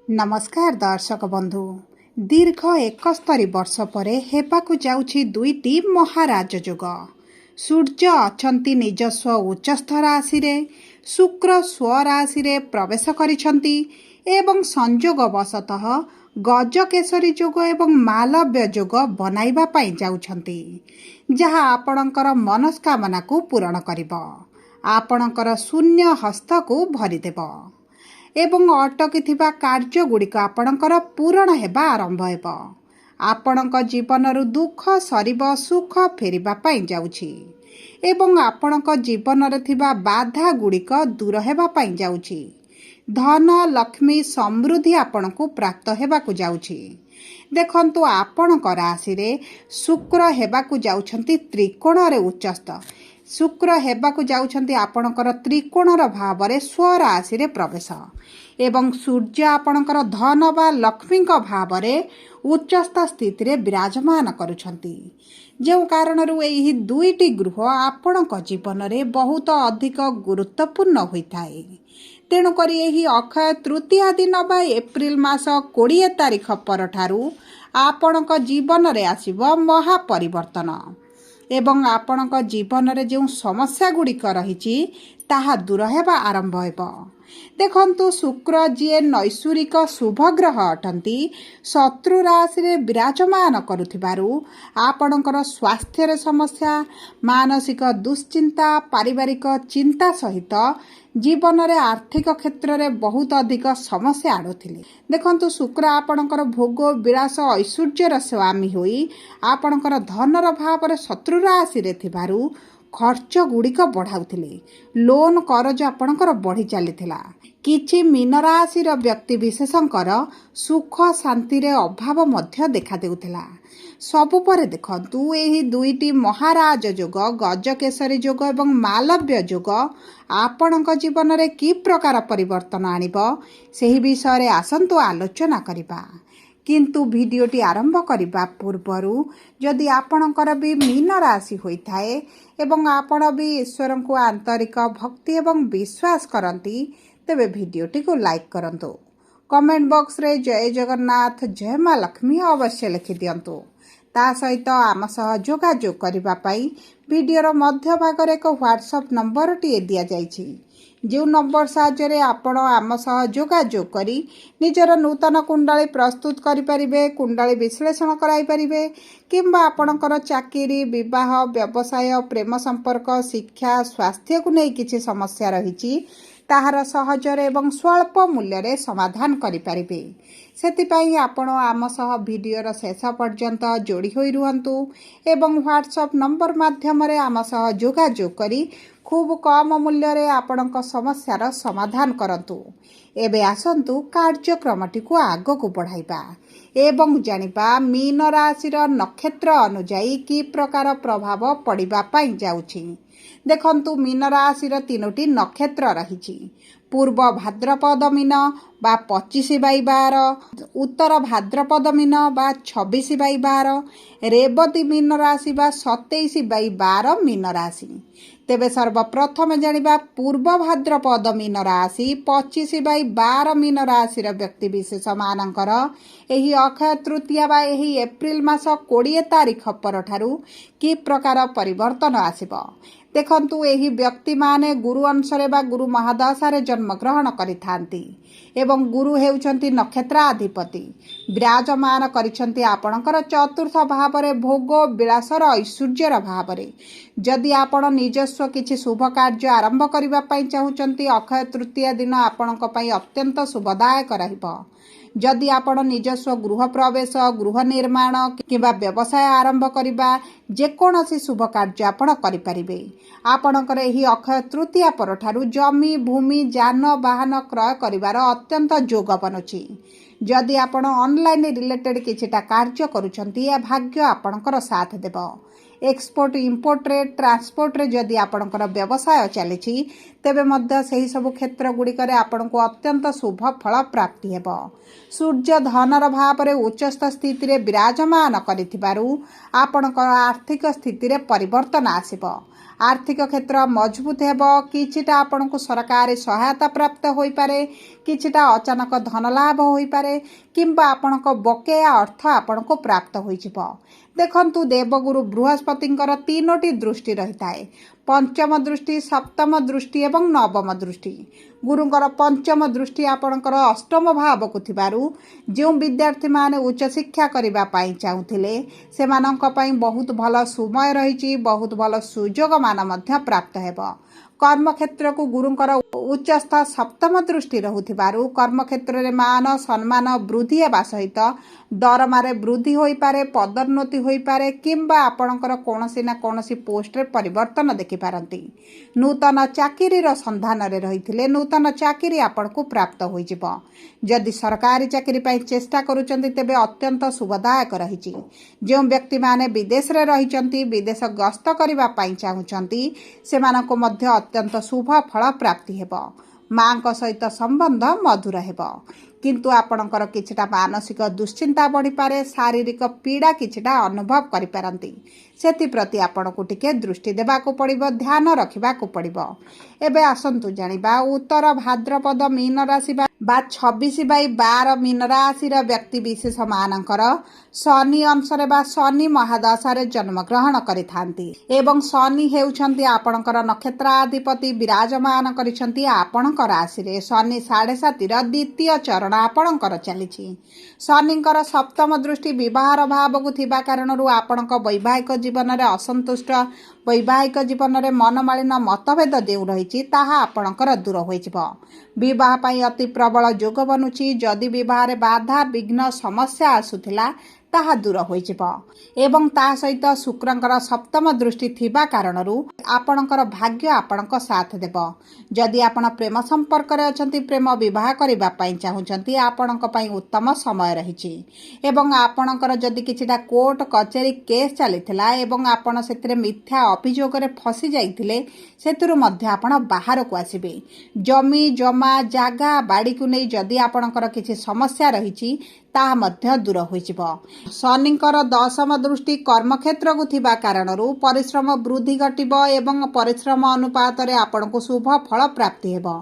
नमस्कार दर्शक बंधु। दीर्घ 71 वर्ष परे हेबाकु जाउछि दुईटी महाराज युग। सूर्य अछंती निजस्व उच्चस्थ राशि रे, शुक्र स्व राशि रे प्रवेश करिसंती एवं संयोगवशतः गजकेशरी युग एवं मालव्य युग बनाइबा पाई जाउछंती, जहा आपणकर मनस्कामना को पूरण करिब, आपणकर शून्य हस्त को भरिदेब एवं अटकी थिबा कार्य गुड़िक आपणकर पूरण हेबा आरंभ हेब। आपणक जीवनरु दुख सरिब, सुख फेरिबा पाई जाउछि एवं आपणक जीवनरे थिबा बाधा गुड़िक दूर हेबा पाई जाउछि। धन लक्ष्मी समृद्धि आपणकु प्राप्त हेबाकु जाउछि। देखंतु आपणक राशि रे शुक्र हेबाकु जाउछंती त्रिकोण रे उच्चस्थ। शुक्र हेबाकु जाउछंती आपणकर त्रिकोणर भाव रे स्व राशि रे प्रवेश एवं सूर्य आपणकर धन बा लक्ष्मी भाव रे उच्चस्थ स्थिति रे विराजमान करुछंती, जो कारणरू एही दुईटी ग्रह आपणक जीवन रे बहुत अधिक गुरुत्वपूर्ण होइथाए। तेणु करी एही अक्षय तृतीया दिन बा एप्रिल मास 20 तारिख परठारू आपणक जीवन रे आसीबो महापरिवर्तन एवं आपणक जीवन रे जो समस्या गुड़िक रही ताहा दूर हेबा आरंभ हेब। देखंतु शुक्र जी नैसर्गिक शुभग्रह अटंती शत्रु राशि रे विराजमान करुथिबारु आपणकर स्वास्थ्य रे समस्या, मानसिक दुश्चिंता, पारिवारिक चिंता सहित जीवन रे आर्थिक क्षेत्र रे बहुत अधिक समस्या आडुथिले। देखंतु शुक्र आपणकर भोग विलास ऐश्वर्यर स्वामी होई आपणकर धनर भाव रे शत्रु राशि रे थिबारु खर्च गुड़िक बढ़ाउथिले। लोन करज आपणकर बढ़ी चलीथिला। किछि मीन राशि रो व्यक्ति विशेषकर सुख शांति रे अभाव मध्य देखा देउथिला। सबु परे देखंतु एही दुईटी महाराज योग गजकेशरी योग एवं मालव्य योग आपणक जीवन रे कि प्रकार परिवर्तन आनिब सेही विषय रे आसंतु आलोचना करिबा। किंतु भिडियोटी आरंभ करने पूर्वरु जदि आपणकर भी मीन राशि होइथाए एवं आपण भी ईश्वर को आंतरिक भक्ति एवं विश्वास करती तेबे भिडियोटी को लाइक करंतु। कमेंट बॉक्स रे जय जगन्नाथ जय मां लक्ष्मी अवश्य लिखि दियंतु। ता सहित आम सह जोगाजोग करिबा पाई भिडियोर मध्य भाग रे एक व्हाट्सएप नंबर टी दिया जाइछि, जो नंबर साहाय्य आपण आम सह जोगाजोग करी निजर नूतन कुंडली प्रस्तुत करिपारिबे, कुंडली विश्लेषण कराई पारिबे किंबा आपणकर चाकरी, विवाह, व्यवसाय, प्रेम संपर्क, शिक्षा, स्वास्थ्य को नहीं किछि समस्या रहिछि ताहार सहजरे एवं स्वल्प मूल्य रे समाधान करिपारिबे। सेतिपाई आपण आम सह भिडियोर शेष पर्यंत जोड़ी होई रुहंतु एवं व्हाट्सएप नंबर माध्यम रे आम सह जोगाजोग करी खूब कम मूल्य रे आपणक समस्यार समाधान करंतु। एबे आसंतु कार्यक्रमटी को आग को बढ़ाइबा एवं जानिबा मीन राशि नक्षत्र अनुजाई कि प्रकार प्रभाव पड़िबा पाई जाउछि। देखंतु मीन राशि 3टी नक्षत्र रहिछि। पूर्व भाद्रपद मीन बा 25/12, उत्तर भाद्रपद मीन बा 26/12, रेवती मीन राशि बा 27/12 मीन राशि। तेबे सर्वप्रथम जानिबा पूर्व भाद्रपद मीन राशि 25/12 मीन राशि व्यक्ति विशेष मानकर एही अक्षय तृतीया बा एही एप्रिल मास 20 तारिख परठारू कि प्रकार परिवर्तन आसिबो। देखंतु एही व्यक्ति माने गुरु अंशरे बा गुरु महादशारे जन्म ग्रहण करिथांती एवं गुरु हेउचंती नक्षत्राधिपति विराजमान करिसंती आपणकर चतुर्थ भावरे भोग विलासर ऐश्वर्यर भावरे। जदि आपण निजस्व किछि शुभ कार्य आरंभ करिबा पई चाहुचंती अक्षय तृतीया दिन आपणक पई अत्यंत शुभदायक रहिबो। जदि आपण निजस्व गृह प्रवेश, गृह निर्माण किंबा व्यवसाय आरंभ करिबा जेकोनोसी शुभ कार्य आपण करिपारिबे। आपणकर एही अक्षय तृतीया परठारू जमी भूमि जान वाहन क्रय करिवार अत्यंत जोग बनुछि। जदि आपण ऑनलाइन रिलेटेड किछिटा कार्य करूछंती या भाग्य आपणकर साथ देबो। एक्सपोर्ट इम्पोर्ट रे ट्रांसपोर्ट रे जदि आपणकर व्यवसाय चलिछि तेबे मध्य ସେହି ସବୁ କ୍ଷେତ୍ର ଗୁଡ଼ିକରେ ଆପଣଙ୍କୁ ଅତ୍ୟନ୍ତ ଶୁଭ ଫଳ ପ୍ରାପ୍ତି ହେବ। ସୂର୍ଯ୍ୟ ଧନର ଭାବରେ ଉଚ୍ଚସ୍ଥ ସ୍ଥିତିରେ ବିରାଜମାନ କରିଥିବାରୁ ଆପଣଙ୍କର ଆର୍ଥିକ ସ୍ଥିତିରେ ପରିବର୍ତ୍ତନ ଆସିବ। आर्थिक क्षेत्र मजबूत हेब। किछिटा आपनकु सरकारी सहायता प्राप्त होई पारे, किछिटा अचानक धन लाभ होई पारे, किंबा आपनक बकेया अर्थ आपनकु प्राप्त होई जिवो। देखंतु देवगुरु बृहस्पतिंकर 3टी दृष्टि रही थाए। पंचम दृष्टि, सप्तम दृष्टि एवं नवम दृष्टि। गुरुंकर पंचम दृष्टि आपणकर अष्टम भाव को थिबारु जो विद्यार्थी माने उच्च शिक्षा करिबा पाई चाहुथिले सेमानंक पाई बहुत भल समय रही, बहुत भल सुजोग मान मध्य प्राप्त हेबो। कर्म क्षेत्र को गुरुंकर उच्चस्थ सप्तम दृष्टि रहुथिबारु कर्म क्षेत्र रे मान सम्मान वृद्धि हेबा सहित दरमारे वृद्धि होई पारे, पदोन्नति होई पारे, किंबा आपणकर कोनोसी ना कोनोसी पोस्ट रे परिवर्तन देखि पारंती। नूतन चाकरी रो संधान रे रहिथिले नूतन चाकरी आपनको प्राप्त होई जिवो। जदि सरकारी चाकरी पाई चेष्टा करूचंती तेबे अत्यंत शुभदायक रहिछि। जो व्यक्ति माने विदेश रे रहिचंती, विदेश गस्त करिबा पाई चाहुचंती सेमानको मध्य अत्यंत शुभ फल प्राप्ति हेबो। मां को सहित संबंध मधुर हेबो। किंतु आपणकर किछटा मानसिक दुश्चिंता बढ़ी पारे, शारीरिक पीड़ा किछटा अनुभव करि पारंती। सेति प्रति आपणको टिके दृष्टि देबाको पड़िबो, ध्यान रखिबाको पड़िबो। एबे आसंतु जानिबा उत्तर भाद्रपद मीन राशि बा 26/12 मीन राशि व्यक्ति विशेष मानकर शनि अंशरे बा शनि महादशारे जन्म ग्रहण करिथांती एवं शनि हेउछंती आपणकर नक्षत्राधिपति विराजमान करिसंती आपणकर राशि रे। शनि 7.5 द्वितीय चरण आपणकर चलिछि। शनिंकर सप्तम दृष्टि विवाहर भाव को थिबा कारणरू आपणक वैवाहिक जीवन रे असंतुष्ट, वैवाहिक जीवन रे मनमालिन मतभेद देउ रहिछि ताहा आपणकर दूर होइजिवो। विवाह पाई अति प्रबल जोग बनुछि। जदि विवाह रे बाधा विघ्न समस्या आसुथिला ताहा दूर होइजिवो। एवं ता सहित शुक्रंकर सप्तम दृष्टि थिबा कारणरू आपणकर भाग्य आपणक साथ देबो। जदि आपण प्रेम संपर्क रे अछंती, प्रेम विवाह करिबा पाई चाहुचंती आपणक पाई उत्तम समय रहिछि। एवं आपणकर जदि किछिटा कोर्ट कचेरी केस चलिथिला एवं आपण सेतिरे मिथ्या अभियोग रे फसी जाइथिले सेतुरु मध्य आपण बाहर को आसीबे। जमी जमा जागा बाड़ी को नै जदि आपणकर किछि समस्या रहिछि ताहा मध्य दूर होइजिवो। शनिंकर दशम दृष्टि कर्म क्षेत्र को थिबा कारणरू परिश्रम वृद्धि घटिबो एवं परिश्रम अनुपात रे आपनको शुभ फल प्राप्ति हेबो।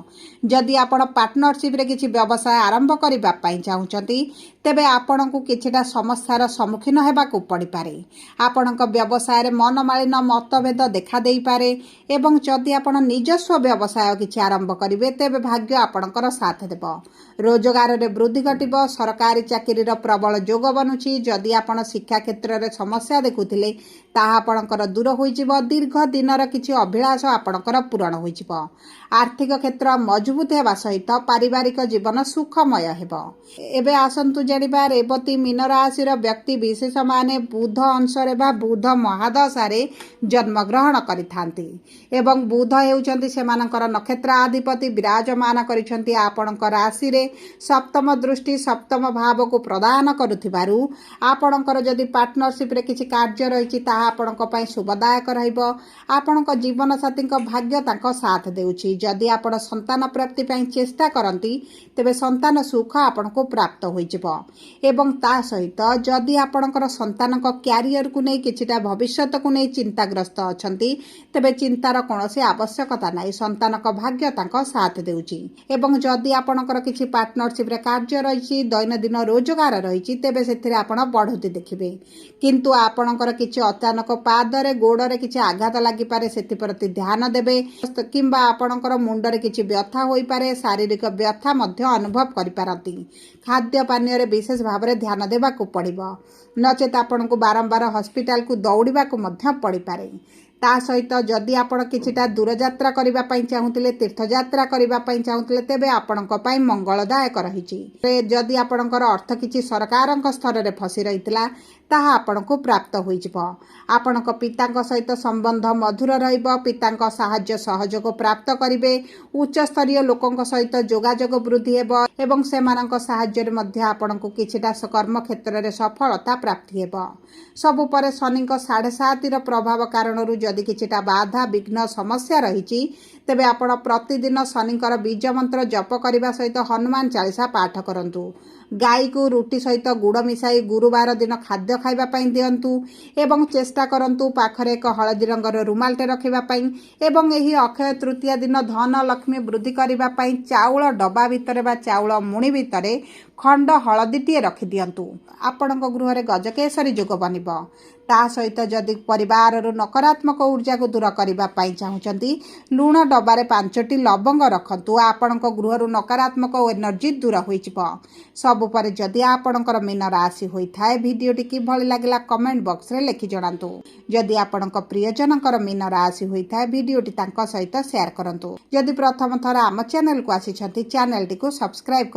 जदि आपण पार्टनरशिप रे किछि व्यवसाय आरंभ करिबा पाई चाहुचंती तेबे आपनको किछिटा समस्यार सम्मुखीन हेबाकू पड़ी पारे। आपणक व्यवसाय रे मनमालिन मतभेद देखा देई पारे एवं जदि आपण निजस्व व्यवसाय किछि आरंभ करिवे तेबे भाग्य आपणकर साथ देबो। रोजगार रे वृद्धि घटिबो। सरकारी चाकरी प्रबल जोग बनुछि। जदि आपण शिक्षा क्षेत्र रे समस्या देखुथिले ताहा आपणकर दूर होइजिवो। दीर्घ दिनर किछि अभिलाष आपणकर पूरण होइजिवो। आर्थिक क्षेत्र मजबूत हेबा सहित पारिवारिक जीवन सुखमय हेबो। एबे आसंतु जानिबा रेवती मीन राशि व्यक्ति विशेष माने बुध अंशरे बा बुध महादशारे जन्म ग्रहण करिथांती एवं बुध हेउचंती सेमानकर नक्षत्राधिपति विराजमान करिसंती आपणकर राशि रे। सप्तम दृष्टि सप्तम भाव को प्रदान करुथिबारु आपणकर जदि पार्टनरशिप रे किछि कार्य रहिछि ताहा आपणक पई शुभदायक रहइबो। आपणक जीवन साथीक भाग्य तांको साथ देउछि। जदि आपण संतान प्राप्ति पई चेष्टा करंती तेबे संतान सुख आपणको प्राप्त होइजिवो। एवं ता सहित जदि आपणकर संतानक क्यारियर को नै किछिटा भविष्यत को नै चिंताग्रस्त अछंती तेबे चिंतार कोनोसी आवश्यकता नै। संतानक भाग्य तांको साथ देउछि। एवं जदि आपणकर किछि पार्टनरशिप रे कार्य रहिछि, दैनंदिन रोजगार रहिछि तेबे सेथिरे आपण बढ़ोती देखिबे। किंतु आपणकर किछि अचानक पादरे गोड़रे किछि आघात लागि पारे, सेति प्रति ध्यान देबे। किंबा आपणकर मुंडरे किछि व्यथा होई पारे, शारीरिक व्यथा मध्य अनुभव करि पारंती। खाद्य पानीय रे विशेष भाबरे ध्यान देबाकू पड़िबो। नचेत आपणकू बारंबार हॉस्पिटल को दौड़िबाकू मध्य पड़ी पारे। ता सहित जदि आपण किछिटा दूर यात्रा करिबा पई चाहुतिले, तीर्थ यात्रा करिबा पई चाहुतिले तेबे आपणक पई मंगलदायक रहिछि। जदि आपणकर अर्थ किछि सरकारक स्तर रे फसी रहितला ताहा आपणको प्राप्त होइजिवो। आपणक पितांक सहित संबंध मधुर रहिबो। पितांक सहाय्य सहयोग प्राप्त करिवे। उच्च स्तरीय लोकंक सहित जोगाजोग वृद्धि हेबो एवं सेमानक सहाय्य रे मध्य आपणको किछिटा कर्म क्षेत्र रे सफलता प्राप्ति हेबो। सबु परे शनिक 7.5 प्रभाव कारणरू जदि किछिटा बाधा विघ्न समस्या रहिछि ତେବେ ଆପଣ ପ୍ରତିଦିନ ଶନିଙ୍କର ବୀଜ ମନ୍ତ୍ର ଜପ କରିବା ସହିତ ହନୁମାନ ଚାଳିଶା ପାଠ କରନ୍ତୁ। ଗାଈକୁ ରୁଟି ସହିତ ଗୁଡ଼ ମିଶାଇ ଗୁରୁବାର ଦିନ ଖାଦ୍ୟ ଖାଇବା ପାଇଁ ଦିଅନ୍ତୁ ଏବଂ ଚେଷ୍ଟା କରନ୍ତୁ ପାଖରେ ଏକ ହଳଦୀ ରଙ୍ଗର ରୁମାଲଟେ ରଖିବା ପାଇଁ ଏବଂ ଏହି ଅକ୍ଷୟ ତୃତୀୟା ଦିନ ଧନ ଲକ୍ଷ୍ମୀ ବୃଦ୍ଧି କରିବା ପାଇଁ ଚାଉଳ ଡବା ଭିତରେ ବା ଚାଉଳ ମୁଣି ଭିତରେ ଖଣ୍ଡ ହଳଦୀଟିଏ ରଖିଦିଅନ୍ତୁ। ଆପଣଙ୍କ ଗୃହରେ ଗଜକେଶରୀ ଯୋଗ ବନିବ। ତା ସହିତ ଯଦି ପରିବାରରୁ ନକାରାତ୍ମକ ଊର୍ଜାକୁ ଦୂର କରିବା ପାଇଁ ଚାହୁଁଛନ୍ତି, ଲୁଣ ଡବାରେ 5ଟି ଲବଙ୍ଗ ରଖନ୍ତୁ। ଆପଣଙ୍କ ଗୃହରୁ ନକାରାତ୍ମକ ଏନର୍ଜି ଦୂର ହୋଇଯିବ। ସବୁ ପରେ ଯଦି ଆପଣଙ୍କର ମୀନ ରାଶି ହୋଇଥାଏ, ଭିଡ଼ିଓଟି କିଭଳି ଲାଗିଲା କମେଣ୍ଟ ବକ୍ସରେ ଲେଖି ଜଣାନ୍ତୁ। ଯଦି ଆପଣଙ୍କ ପ୍ରିୟଜନଙ୍କର ମୀନ ରାଶି ହୋଇଥାଏ, ଭିଡ଼ିଓଟି ତାଙ୍କ ସହିତ ସେୟାର କରନ୍ତୁ। ଯଦି ପ୍ରଥମ ଥର ଆମ ଚ୍ୟାନେଲକୁ ଆସିଛନ୍ତି, ଚ୍ୟାନେଲଟିକୁ ସବସ୍କ୍ରାଇବ କରନ୍ତୁ।